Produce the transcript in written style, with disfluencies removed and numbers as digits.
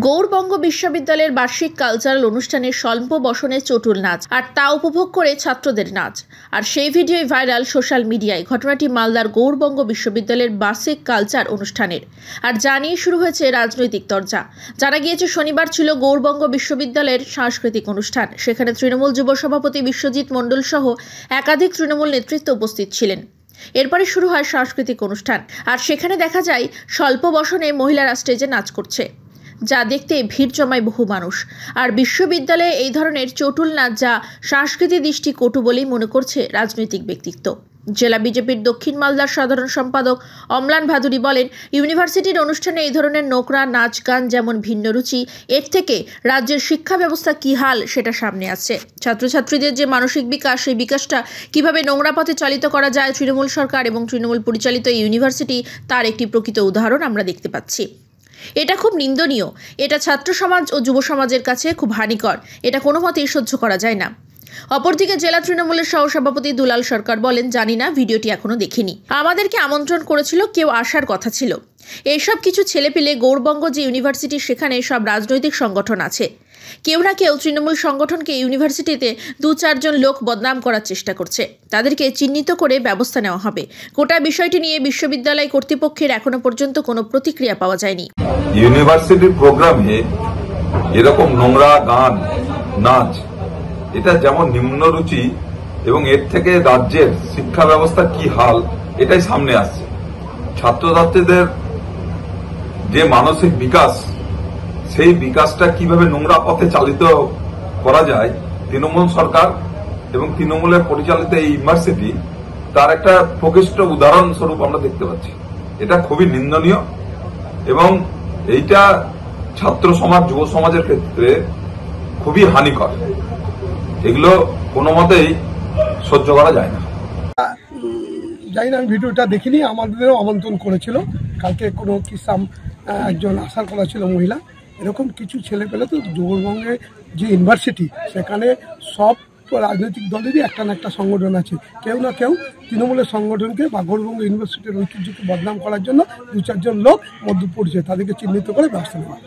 গৌড়বঙ্গ বিশ্ববিদ্যালয়ের বার্ষিক কালচারাল অনুষ্ঠানে স্বল্প বসনে চটুল নাচ আর তা উপভোগ করে ছাত্রদের নাচ আর সেই ভিডিওই ভাইরাল সোশ্যাল মিডিয়ায়। ঘটনাটি মালদার গৌড়বঙ্গ বিশ্ববিদ্যালয়ের বার্ষিক কালচার অনুষ্ঠানের আর যা নিয়ে শুরু হয়েছে রাজনৈতিক চর্চা। জানা গিয়েছে শনিবার ছিল গৌড়বঙ্গ বিশ্ববিদ্যালয়ের সাংস্কৃতিক অনুষ্ঠান। সেখানে তৃণমূল যুব সভাপতি বিশ্বজিৎ মণ্ডল সহ একাধিক তৃণমূল নেতৃত্ব উপস্থিত ছিলেন। এরপরে শুরু হয় সাংস্কৃতিক অনুষ্ঠান আর সেখানে দেখা যায় স্বল্প বসনে মহিলারা স্টেজে নাচ করছে, যা দেখতে ভিড় জমায় বহু মানুষ। আর বিশ্ববিদ্যালয়ে এই ধরনের চটুল নাচ যা সাংস্কৃতিক দৃষ্টি কটু বলেই মনে করছে রাজনৈতিক ব্যক্তিত্ব। জেলা বিজেপির দক্ষিণ মালদার সাধারণ সম্পাদক অম্লান ভাদুরী বলেন, ইউনিভার্সিটির অনুষ্ঠানে এই ধরনের নোংরা নাচ গান যেমন ভিন্ন রুচি, এর থেকে রাজ্যের শিক্ষা ব্যবস্থা কী হাল সেটা সামনে আসছে। ছাত্রছাত্রীদের যে মানসিক বিকাশ, সেই বিকাশটা কীভাবে নোংরা পথে চালিত করা যায় তৃণমূল সরকার এবং তৃণমূল পরিচালিত ইউনিভার্সিটি, তার একটি প্রকৃত উদাহরণ আমরা দেখতে পাচ্ছি। এটা খুব নিন্দনীয়, এটা ছাত্র সমাজ ও যুব সমাজের কাছে খুব হানিকর, এটা কোনো মতেই সহ্য করা যায় না। অপরদিকে জেলা তৃণমূলের সহসভাপতি দুলাল সরকার বলেন, জানি না, ভিডিওটি এখনো দেখিনি, আমাদেরকে আমন্ত্রণ করেছিল, কেউ আসার কথা ছিল। এইসব কিছু ছেলেপিলে গৌড়বঙ্গ যে ইউনিভার্সিটি, সেখানে সব রাজনৈতিক সংগঠন আছে, কেউ না কেউ তৃণমূল সংগঠনকে ইউনিভার্সিটিতে 2-4 জন লোক বদনাম করার চেষ্টা করছে, তাদেরকে চিহ্নিত করে ব্যবস্থা নেওয়া হবে। গোটা বিষয়টি নিয়ে বিশ্ববিদ্যালয় কর্তৃপক্ষের এখনো পর্যন্ত কোনো প্রতিক্রিয়া পাওয়া যায়নি। ইউনিভার্সিটির প্রোগ্রামে এরকম নোংরা গান নাচ, এটা যেমন নিম্নরুচি এবং এর থেকে রাজ্যের শিক্ষা ব্যবস্থা কি হাল এটাই সামনে আসছে। ছাত্রছাত্রীদের যে মানসিক বিকাশ, সেই বিকাশটা কিভাবে নোংরা পথে চালিত করা যায়, তৃণমূল সরকার এবং তৃণমূলের পরিচালিত এই ইউনিভার্সিটি তার একটা প্রকৃষ্ট উদাহরণ স্বরূপ আমরা দেখতে পাচ্ছি। এটা খুবই নিন্দনীয় এবং এইটা ছাত্র সমাজ যুব সমাজের ক্ষেত্রে খুবই হানিকর। এগুলো কোনো মতেই সহ্য করা যায় না। জানি না, আমি ভিডিওটা দেখিনি, আমাদেরও আমন্ত্রণ করেছিল কালকে, কোনো কিসাম একজন আসার কথা ছিল মহিলা। এরকম কিছু ছেলে পেলে তো গৌড়বঙ্গে যে ইউনিভার্সিটি, সেখানে সব রাজনৈতিক দলেরই একটা না একটা সংগঠন আছে। কেউ না কেউ তৃণমূলের সংগঠনকে বা গৌড়বঙ্গ ইউনিভার্সিটির ঐতিহ্যকে বদনাম করার জন্য 2-4 জন লোক মধ্যে পড়ছে, তাদেরকে চিহ্নিত করে ব্যবস্থা নেওয়া।